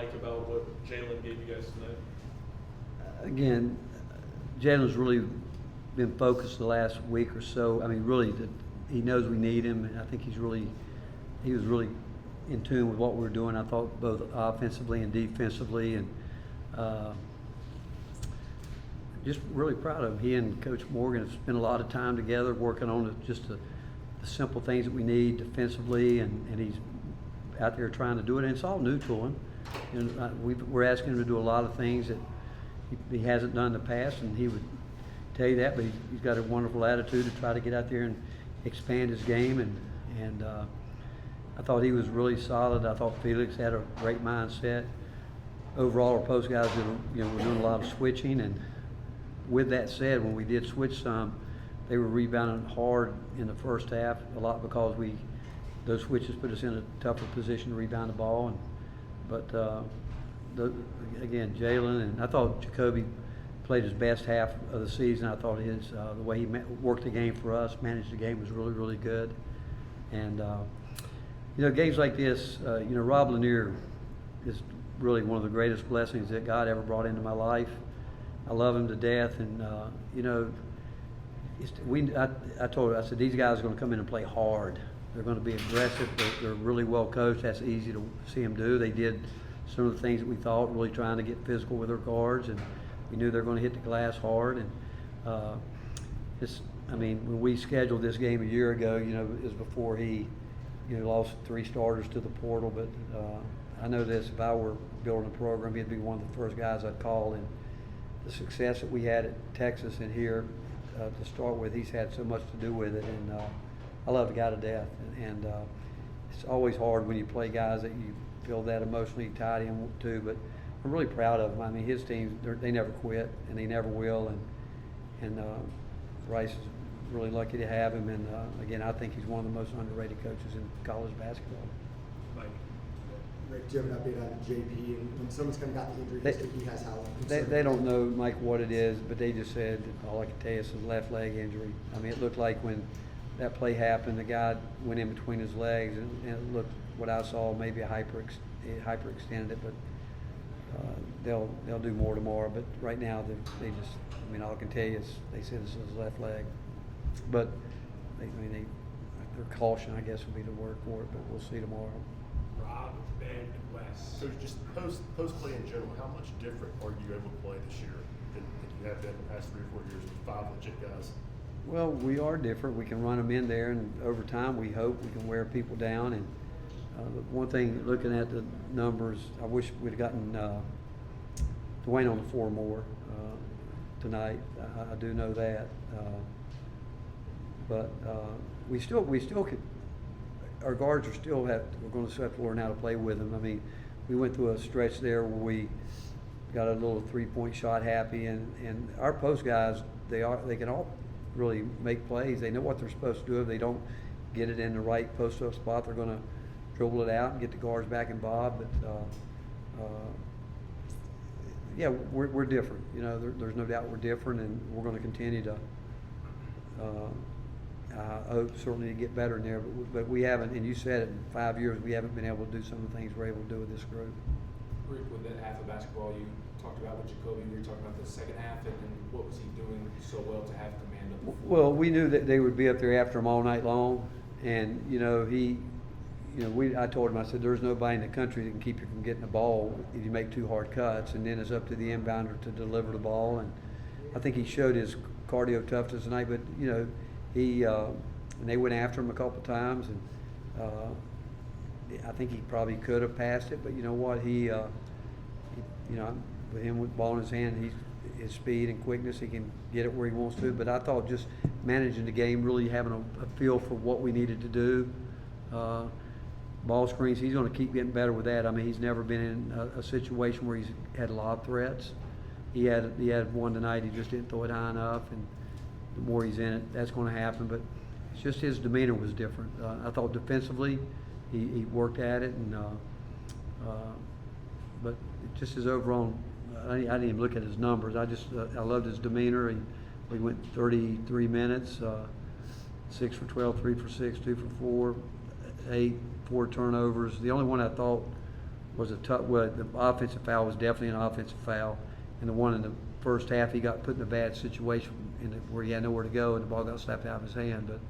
like about what Jalen gave you guys tonight? Again, Jalen's really been focused the last week or so. I mean, really, he knows we need him, and I think he was really in tune with what we were doing. I thought both offensively and defensively, and just really proud of him. He and Coach Morgan have spent a lot of time together working on just the simple things that we need defensively, and he's out there trying to do it, and it's all new to him. And we're asking him to do a lot of things that he hasn't done in the past, and he would tell you that, but he's got a wonderful attitude to try to get out there and expand his game, and I thought he was really solid. I thought Felix had a great mindset. Overall, our post guys were doing a lot of switching, and with that said, when we did switch some, they were rebounding hard in the first half, a lot because those switches put us in a tougher position to rebound the ball. Again, Jalen, and I thought Jacoby played his best half of the season. I thought the way he worked the game for us, managed the game, was really, really good. And games like this, Rob Lanier is really one of the greatest blessings that God ever brought into my life. I love him to death, and I told her, I said, these guys are going to come in and play hard. They're going to be aggressive. They're really well coached. That's easy to see them do. They did some of the things that we thought, really trying to get physical with their guards, and we knew they were going to hit the glass hard. And when we scheduled this game a year ago, it was before he, lost 3 starters to the portal. But I know this: if I were building a program, he'd be one of the first guys I'd call. And the success that we had at Texas and here to start with, he's had so much to do with it, and I love the guy to death. And it's always hard when you play guys that you feel that emotionally tied in to, but I'm really proud of him. I mean, his team, they never quit, and they never will. And Rice is really lucky to have him. And again, I think he's one of the most underrated coaches in college basketball. Mike. Rick, do you have an update on JP? And when someone's kind of got the injury history he has, how long? They don't know, Mike, what it is, but they just said, all I can tell you is a left leg injury. I mean, it looked like when that play happened, the guy went in between his legs, and it looked, what I saw, maybe hyperextended it, but they'll do more tomorrow. But right now, they just, all I can tell you is they said this is his left leg. But their caution, I guess, would be the word for it. But we'll see tomorrow. Rob, Ben, Wes. So just post play in general, how much different are you able to play this year than you have been the past 3 or 4 years with 5 legit guys? Well, we are different. We can run them in there, and over time, we hope we can wear people down. And one thing, looking at the numbers, I wish we'd have gotten Dwayne on the floor more tonight. I do know that, but we still could. Our guards we're going to have to learn how to play with them. I mean, we went through a stretch there where we got a little 3-point shot happy, and our post guys, they can all really make plays. They know what they're supposed to do. If they don't get it in the right post-up spot, they're going to dribble it out and get the guards back and bob. But yeah, we're different. There's no doubt we're different, and we're going to continue to. I hope certainly to get better in there, but we haven't. And you said it, in 5 years we haven't been able to do some of the things we're able to do with this group. Rick, with that half of basketball you talked about with Jacoby, we were talking about the second half, and what was he doing so well to have command of the floor? Well, we knew that they would be up there after him all night long, and I told him, I said, there's nobody in the country that can keep you from getting the ball if you make 2 hard cuts, and then it's up to the inbounder to deliver the ball. And I think he showed his cardio toughness tonight, but and they went after him a couple times, and I think he probably could have passed it, but you know what, with him with the ball in his hand, his speed and quickness, he can get it where he wants to. But I thought just managing the game, really having a feel for what we needed to do. Ball screens, he's going to keep getting better with that. I mean, he's never been in a situation where he's had lob threats. He had one tonight, he just didn't throw it high enough, and the more he's in it, that's going to happen. But it's just his demeanor was different. I thought defensively, he worked at it, and but just his overall, I didn't even look at his numbers. I loved his demeanor. We went 33 minutes, 6 for 12, 3 for 6, 2 for 4, 8, 4 turnovers. The only one I thought was a tough, well, the offensive foul was definitely an offensive foul. And the one in the first half, he got put in a bad situation where he had nowhere to go and the ball got slapped out of his hand. But,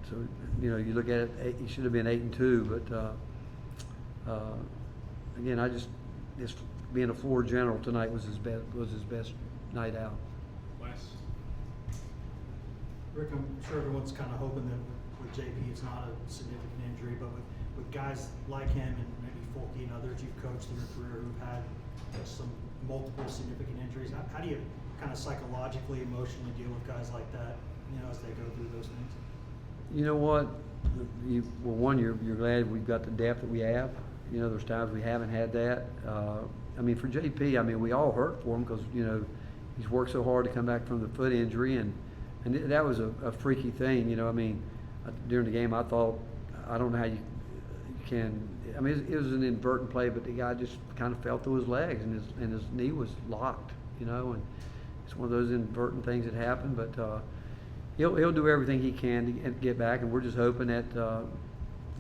so, you know, you look at it, he should have been 8-2, but, again, just being a floor general tonight was his best night out. Wes? Rick, I'm sure everyone's kind of hoping that with JP it's not a significant injury, but with guys like him and maybe Folky and others you've coached in your career who've had some multiple significant injuries, how do you kind of psychologically, emotionally deal with guys like that, you know, as they go through those things? You know what? You're glad we've got the depth that we have. You know, there's times we haven't had that. I mean, for JP, I mean, we all hurt for him because, you know, he's worked so hard to come back from the foot injury, and that was a freaky thing. You know, I mean, during the game, I thought, I don't know how you can. I mean, it was an inadvertent play, but the guy just kind of fell through his legs, and his knee was locked. You know, and it's one of those inadvertent things that happen. But he'll do everything he can to get back, and we're just hoping that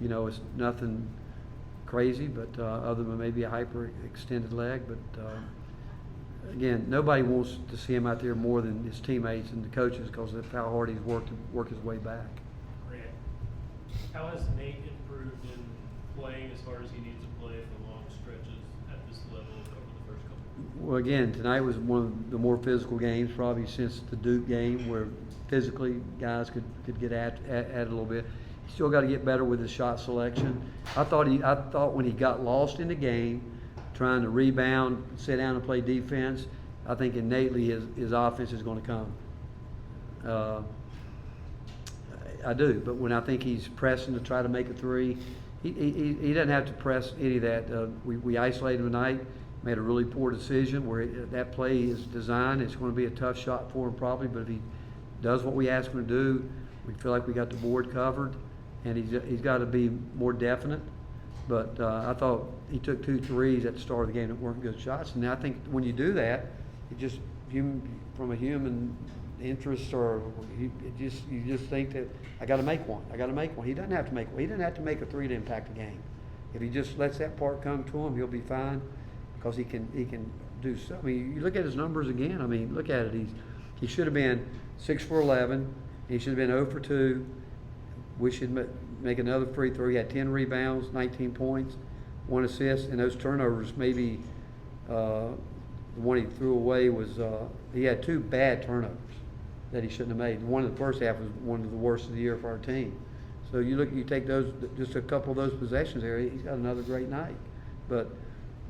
you know, it's nothing crazy, but other than maybe a hyper-extended leg. But again, nobody wants to see him out there more than his teammates and the coaches because of how hard he's worked to work his way back. Grant, how has Nate improved in playing as far as he needs to play for long stretches at this level over the first couple? Well, again, tonight was one of the more physical games probably since the Duke game, where physically guys could get at a little bit. He's still got to get better with his shot selection. I thought when he got lost in the game, trying to rebound, sit down and play defense, I think innately his offense is going to come. I do, but when I think he's pressing to try to make a three, he doesn't have to press any of that. We isolated him tonight, made a really poor decision where that play is designed. It's going to be a tough shot for him probably, but if he does what we ask him to do, we feel like we got the board covered, and he's got to be more definite. But I thought he took 2 threes at the start of the game that weren't good shots, and I think when you do that, it just from a human interest, or you just think that I got to make one. I got to make one. He doesn't have to make one. He doesn't have to make a three to impact the game. If he just lets that part come to him, he'll be fine because he can do so. I mean, you look at his numbers again. I mean, look at it. He should have been 6 for 11. He should have been 0 for 2. We should make another free throw. He had 10 rebounds, 19 points, 1 assist, and those turnovers maybe the one he threw away was he had 2 bad turnovers that he shouldn't have made. One in the first half was one of the worst of the year for our team. So you take those, just a couple of those possessions there, he's got another great night. But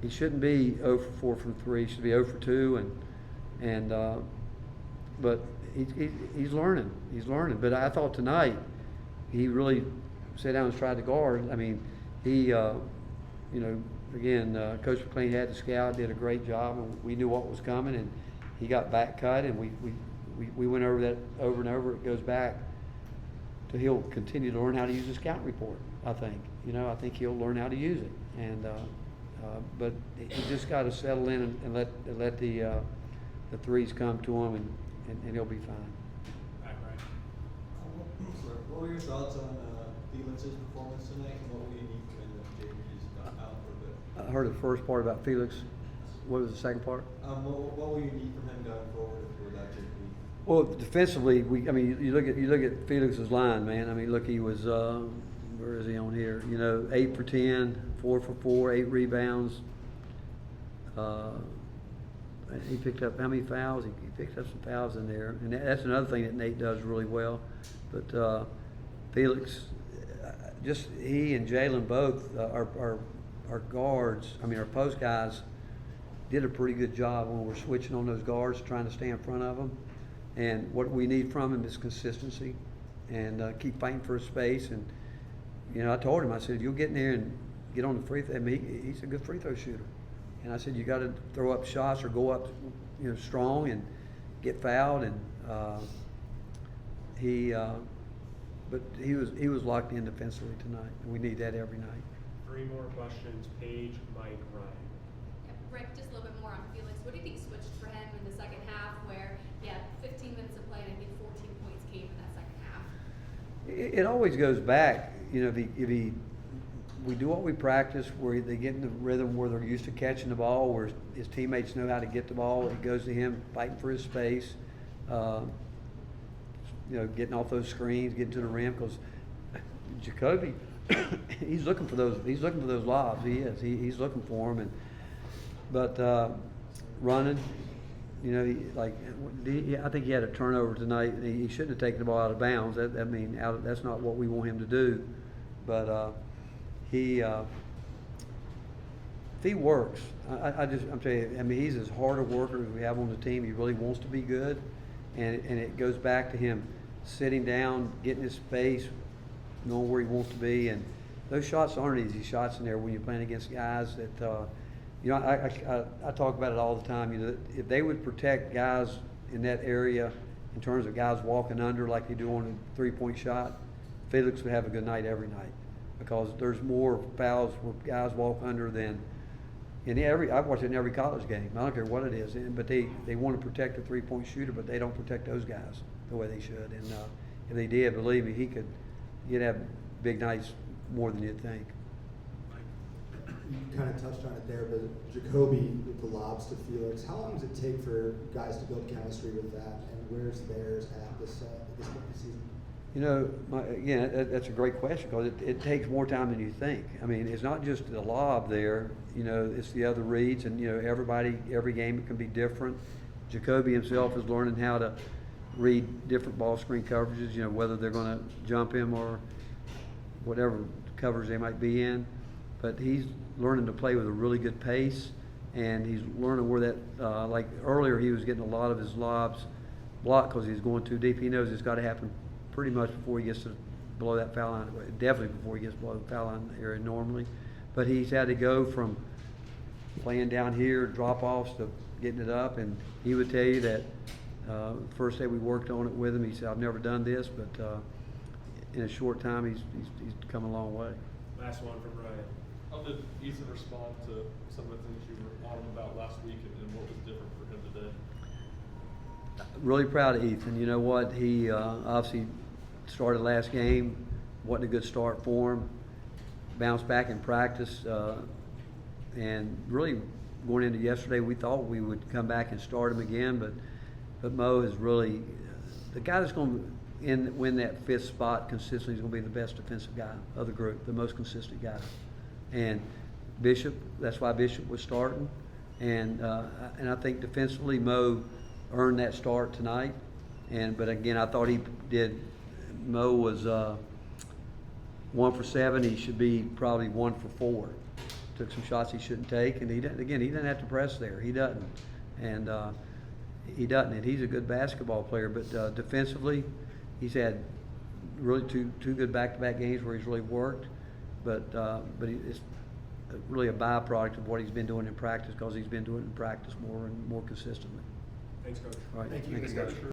he shouldn't be 0 for 4 from 3. He should be 0 for 2, but he's learning. He's learning. But I thought tonight he really sat down and tried to guard. I mean, he, you know, again, Coach McLean had the scout, did a great job, and we knew what was coming, and he got back cut, and we went over that over and over. It goes back to he'll continue to learn how to use the scout report, I think. You know, I think he'll learn how to use it. And but he just got to settle in and let the threes come to him, and he'll be fine. Right. What were your thoughts on Felix's performance tonight, and what will you need from him if JP's out for a bit? I heard the first part about Felix. What was the second part? What will you need from him going forward if you're without JP? Well, defensively, I mean, you look at Felix's line, man. I mean, look, he was where is he on here? You know, 8 for 10, 4 for 4, 8 rebounds. He picked up how many fouls? He picked up some fouls in there, and that's another thing that Nate does really well. But Felix, just he and Jalen both, our guards. I mean, our post guys did a pretty good job when we're switching on those guards, trying to stay in front of them. And what we need from him is consistency, and keep fighting for his space. And you know, I told him, I said, you'll get in there and get on the free throw. I mean, he's a good free throw shooter. And I said, you got to throw up shots or go up, you know, strong and get fouled. And but he was locked in defensively tonight, and we need that every night. 3 more questions. Paige, Mike, Ryan. Yep. Rick, just a little bit more on Felix. What do you think switched for him in the second half, where he had 15 minutes of play and I think 14 points came in that second half? It always goes back, you know, if he we do what we practice, where they get in the rhythm where they're used to catching the ball, where his teammates know how to get the ball. It goes to him fighting for his space, getting off those screens, getting to the rim. Because Jacoby, he's looking for those. He's looking for those lobs. He is. He's looking for them. But running, I think he had a turnover tonight. He shouldn't have taken the ball out of bounds. That's not what we want him to do. But if he works, I'm telling you, he's as hard a worker as we have on the team. He really wants to be good, and it goes back to him sitting down, getting his space, knowing where he wants to be, and those shots aren't easy shots in there when you're playing against guys that. I talk about it all the time. If they would protect guys in that area in terms of guys walking under like they do on a three-point shot, Felix would have a good night every night, because there's more fouls where guys walk under than I've watched it in every college game. I don't care what it is, but they want to protect the three-point shooter, but they don't protect those guys the way they should. And if they did, believe me, he'd have big nights more than you'd think. You kind of touched on it there, but Jacoby with the lobs to Felix, how long does it take for guys to build chemistry with that, and where's theirs at this point in the season? That's a great question, because it takes more time than you think. It's not just the lob there, it's the other reads, and every game it can be different. Jacoby himself is learning how to read different ball screen coverages, whether they're going to jump him or whatever covers they might be in. But he's learning to play with a really good pace, and he's learning where that, like earlier, he was getting a lot of his lobs blocked because he's going too deep. He knows it's got to happen pretty much before he gets to below that foul line, definitely before he gets below the foul line area normally. But he's had to go from playing down here, drop-offs, to getting it up, and he would tell you that first day we worked on it with him, he said, I've never done this, but in a short time, he's come a long way. Last one from Ryan. How did Ethan respond to some of the things you were on him about last week, and what was different for him today? Really proud of Ethan. You know what? He obviously started last game, wasn't a good start for him. Bounced back in practice, and really going into yesterday, we thought we would come back and start him again, but Mo is really the guy that's going to win that fifth spot consistently. Is going to be the best defensive guy of the group, the most consistent guy. And Bishop, that's why Bishop was starting, and I think defensively Mo earned that start tonight. But again, I thought he did. Mo was 1 for 7. He should be probably 1 for 4. Took some shots he shouldn't take, and he doesn't have to press there. He doesn't, and he's a good basketball player. But defensively, he's had really two good back-to-back games where he's really worked. But it's really a byproduct of what he's been doing in practice, because he's been doing it in practice more and more consistently. Thanks, Coach. All right. Thank you. Thank you, guys.